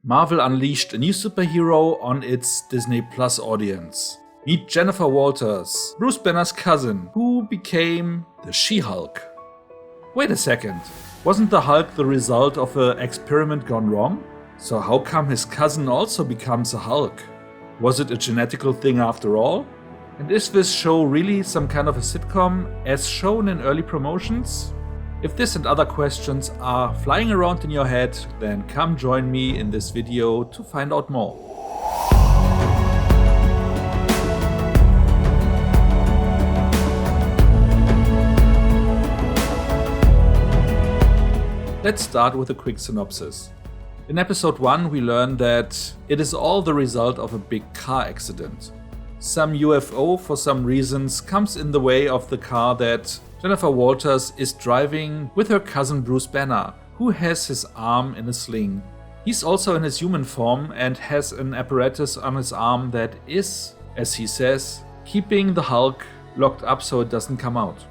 Marvel unleashed a new superhero on its Disney Plus audience. Meet Jennifer Walters, Bruce Banner's cousin, who became the She-Hulk. Wait a second, wasn't the Hulk the result of an experiment gone wrong? So how come his cousin also becomes a Hulk? Was it a genetical thing after all? And is this show really some kind of a sitcom as shown in early promotions? If this and other questions are flying around in your head, then come join me in this video to find out more. Let's start with a quick synopsis. In episode 1 we learn that it is all the result of a big car accident. Some UFO for some reasons comes in the way of the car that Jennifer Walters is driving with her cousin Bruce Banner, who has his arm in a sling. He's also in his human form and has an apparatus on his arm that is, as he says, keeping the Hulk locked up so it doesn't come out.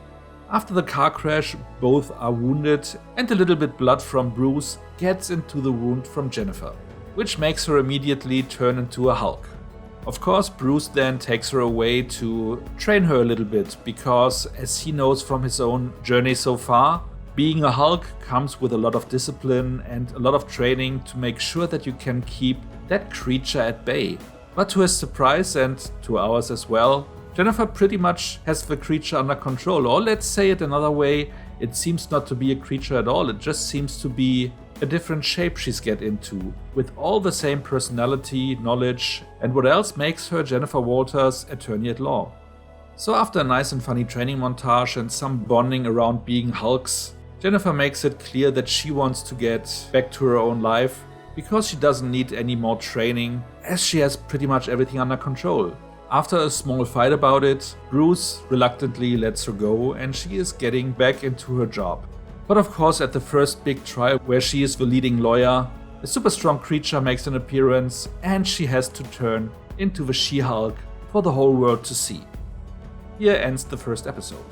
After the car crash, both are wounded and a little bit blood from Bruce gets into the wound from Jennifer, which makes her immediately turn into a Hulk. Of course, Bruce then takes her away to train her a little bit because, as he knows from his own journey so far, being a Hulk comes with a lot of discipline and a lot of training to make sure that you can keep that creature at bay. But to his surprise, and to ours as well, Jennifer pretty much has the creature under control, or let's say it another way, it seems not to be a creature at all, it just seems to be a different shape she's get into, with all the same personality, knowledge, and what else makes her Jennifer Walters attorney at law. So after a nice and funny training montage and some bonding around being Hulks, Jennifer makes it clear that she wants to get back to her own life because she doesn't need any more training, as she has pretty much everything under control. After a small fight about it, Bruce reluctantly lets her go and she is getting back into her job. But of course, at the first big trial where she is the leading lawyer, a super strong creature makes an appearance and she has to turn into the She-Hulk for the whole world to see. Here ends the first episode.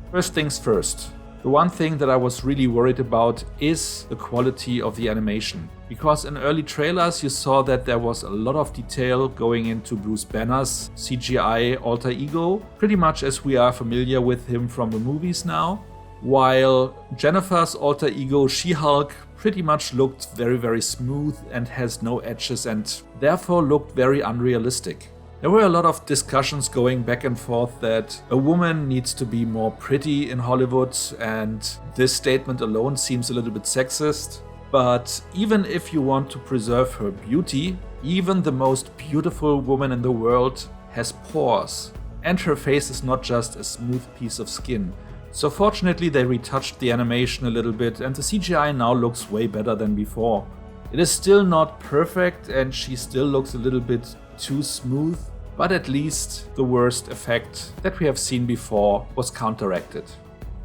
First things first. The one thing that I was really worried about is the quality of the animation. Because in early trailers you saw that there was a lot of detail going into Bruce Banner's CGI alter ego, pretty much as we are familiar with him from the movies now. While Jennifer's alter ego She-Hulk pretty much looked very smooth and has no edges and therefore looked very unrealistic. There were a lot of discussions going back and forth that a woman needs to be more pretty in Hollywood, and this statement alone seems a little bit sexist. But even if you want to preserve her beauty, even the most beautiful woman in the world has pores, and her face is not just a smooth piece of skin. So fortunately they retouched the animation a little bit and the CGI now looks way better than before. It is still not perfect and she still looks a little bit too smooth, but at least the worst effect that we have seen before was counteracted.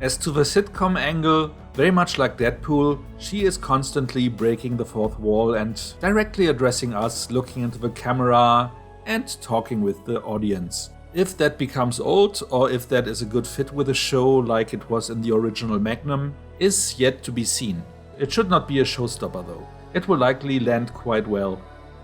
As to the sitcom angle, very much like Deadpool, she is constantly breaking the fourth wall and directly addressing us, looking into the camera and talking with the audience. If that becomes old or if that is a good fit with the show like it was in the original Magnum is yet to be seen. It should not be a showstopper though. It will likely land quite well.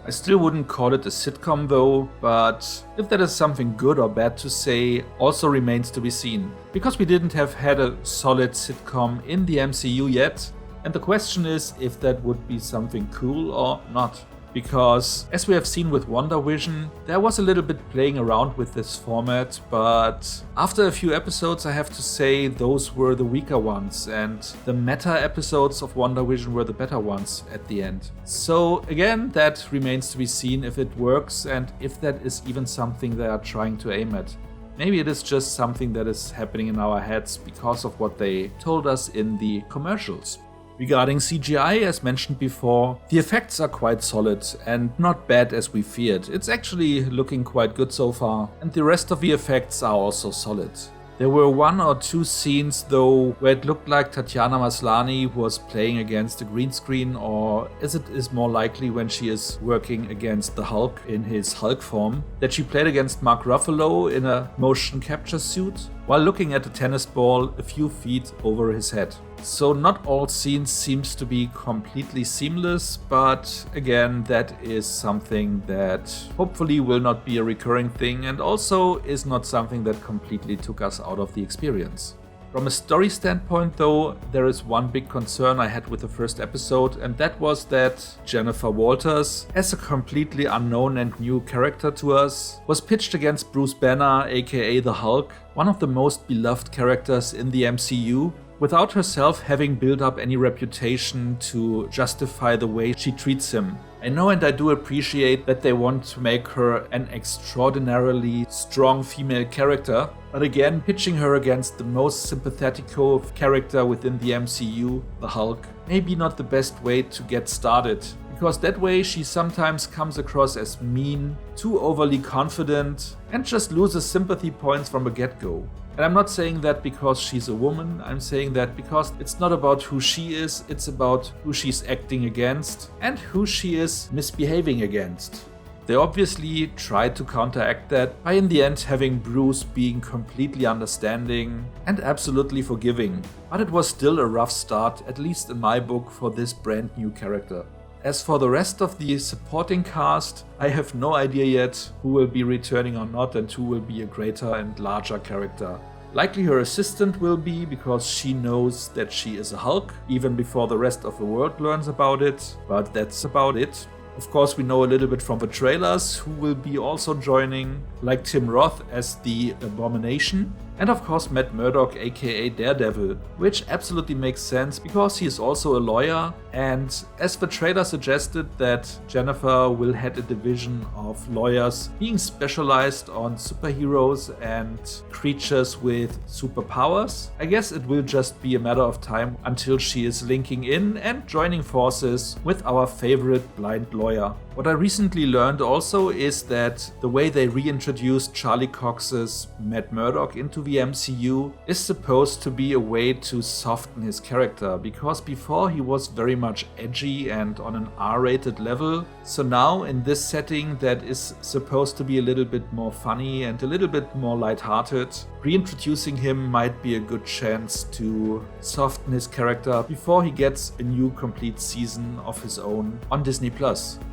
I still wouldn't call it a sitcom though, but if that is something good or bad to say also remains to be seen. Because we didn't have had a solid sitcom in the MCU yet, and the question is if that would be something cool or not. Because, as we have seen with WandaVision, there was a little bit playing around with this format, but after a few episodes I have to say those were the weaker ones, and the meta episodes of WandaVision were the better ones at the end. So again, that remains to be seen if it works and if that is even something they are trying to aim at. Maybe it is just something that is happening in our heads because of what they told us in the commercials. Regarding CGI, as mentioned before, the effects are quite solid and not bad as we feared. It's actually looking quite good so far, and the rest of the effects are also solid. There were one or two scenes though where it looked like Tatiana Maslany was playing against a green screen, or as it is more likely when she is working against the Hulk in his Hulk form, that she played against Mark Ruffalo in a motion capture suit while looking at a tennis ball a few feet over his head. So not all scenes seems to be completely seamless, but again, that is something that hopefully will not be a recurring thing and also is not something that completely took us out of the experience. From a story standpoint though, there is one big concern I had with the first episode, and that was that Jennifer Walters, as a completely unknown and new character to us, was pitched against Bruce Banner, aka the Hulk, one of the most beloved characters in the MCU, without herself having built up any reputation to justify the way she treats him. I know and I do appreciate that they want to make her an extraordinarily strong female character, but again, pitching her against the most sympathetical character within the MCU, the Hulk, may be not the best way to get started. Because that way she sometimes comes across as mean, too overly confident, and just loses sympathy points from the get-go. And I'm not saying that because she's a woman, I'm saying that because it's not about who she is, it's about who she's acting against and who she is misbehaving against. They obviously tried to counteract that by in the end having Bruce being completely understanding and absolutely forgiving. But it was still a rough start, at least in my book, for this brand new character. As for the rest of the supporting cast, I have no idea yet who will be returning or not and who will be a greater and larger character. Likely her assistant will be, because she knows that she is a Hulk, even before the rest of the world learns about it, but that's about it. Of course, we know a little bit from the trailers who will be also joining, like Tim Roth as the Abomination, and of course Matt Murdock aka Daredevil, which absolutely makes sense because he is also a lawyer, and as the trailer suggested that Jennifer will head a division of lawyers being specialized on superheroes and creatures with superpowers, I guess it will just be a matter of time until she is linking in and joining forces with our favorite blind lawyer. What I recently learned also is that the way they reintroduced Charlie Cox's Matt Murdock into the MCU is supposed to be a way to soften his character, because before he was very much edgy and on an R-rated level. So now in this setting that is supposed to be a little bit more funny and a little bit more lighthearted, reintroducing him might be a good chance to soften his character before he gets a new complete season of his own on Disney+,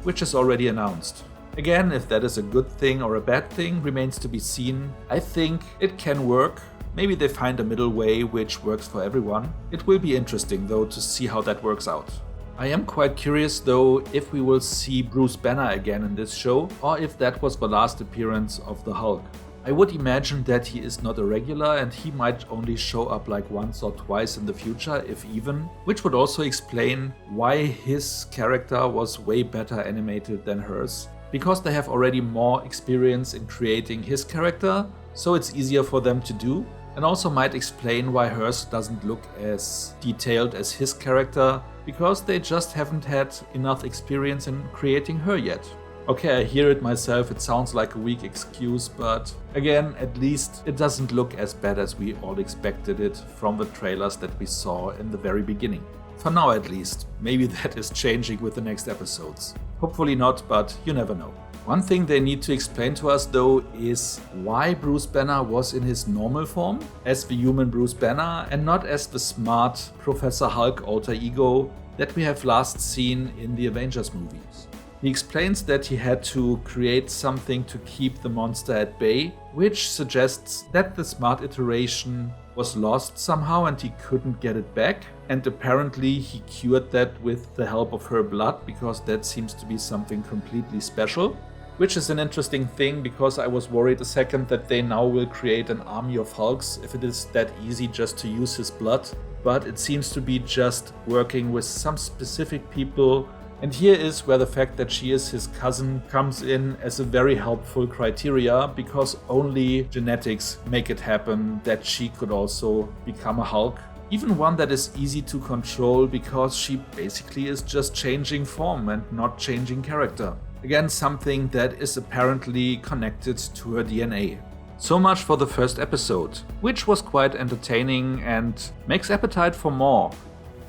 which is already announced. Again, if that is a good thing or a bad thing remains to be seen. I think it can work. Maybe they find a middle way which works for everyone. It will be interesting though to see how that works out. I am quite curious though if we will see Bruce Banner again in this show, or if that was the last appearance of the Hulk. I would imagine that he is not a regular and he might only show up like once or twice in the future, if even, which would also explain why his character was way better animated than hers. Because they have already more experience in creating his character, so it's easier for them to do, and also might explain why hers doesn't look as detailed as his character, because they just haven't had enough experience in creating her yet. Okay, I hear it myself, it sounds like a weak excuse, but again, at least it doesn't look as bad as we all expected it from the trailers that we saw in the very beginning. For now at least. Maybe that is changing with the next episodes. Hopefully not, but you never know. One thing they need to explain to us though is why Bruce Banner was in his normal form, as the human Bruce Banner, and not as the smart Professor Hulk alter ego that we have last seen in the Avengers movies. He explains that he had to create something to keep the monster at bay, which suggests that the smart iteration was lost somehow and he couldn't get it back. And apparently he cured that with the help of her blood, because that seems to be something completely special. Which is an interesting thing, because I was worried a second that they now will create an army of Hulks if it is that easy just to use his blood. But it seems to be just working with some specific people. And here is where the fact that she is his cousin comes in as a very helpful criteria, because only genetics make it happen that she could also become a Hulk. Even one that is easy to control, because she basically is just changing form and not changing character. Again, something that is apparently connected to her DNA. So much for the first episode, which was quite entertaining and makes appetite for more.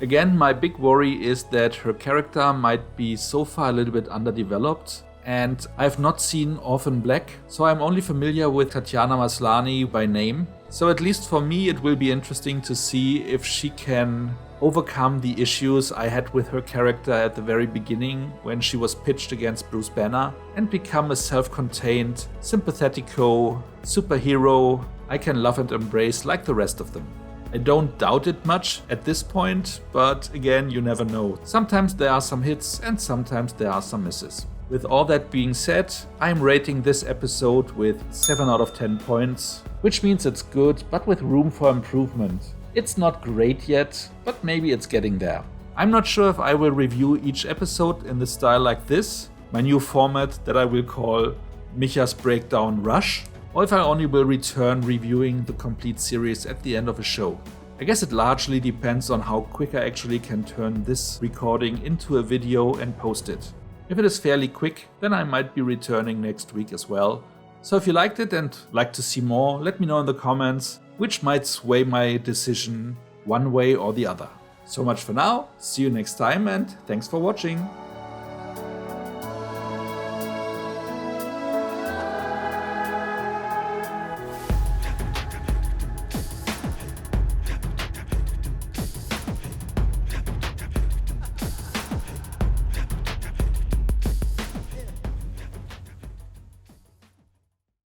Again, my big worry is that her character might be so far a little bit underdeveloped, and I've not seen Orphan Black, so I'm only familiar with Tatiana Maslany by name. So at least for me it will be interesting to see if she can overcome the issues I had with her character at the very beginning when she was pitched against Bruce Banner and become a self-contained, sympathetico superhero I can love and embrace like the rest of them. I don't doubt it much at this point, but again, you never know. Sometimes there are some hits and sometimes there are some misses. With all that being said, I'm rating this episode with 7 out of 10 points, which means it's good, but with room for improvement. It's not great yet, but maybe it's getting there. I'm not sure if I will review each episode in the style like this, my new format that I will call Micha's Breakdown Rush, or if I only will return reviewing the complete series at the end of a show. I guess it largely depends on how quick I actually can turn this recording into a video and post it. If it is fairly quick, then I might be returning next week as well. So if you liked it and like to see more, let me know in the comments, which might sway my decision one way or the other. So much for now, see you next time and thanks for watching.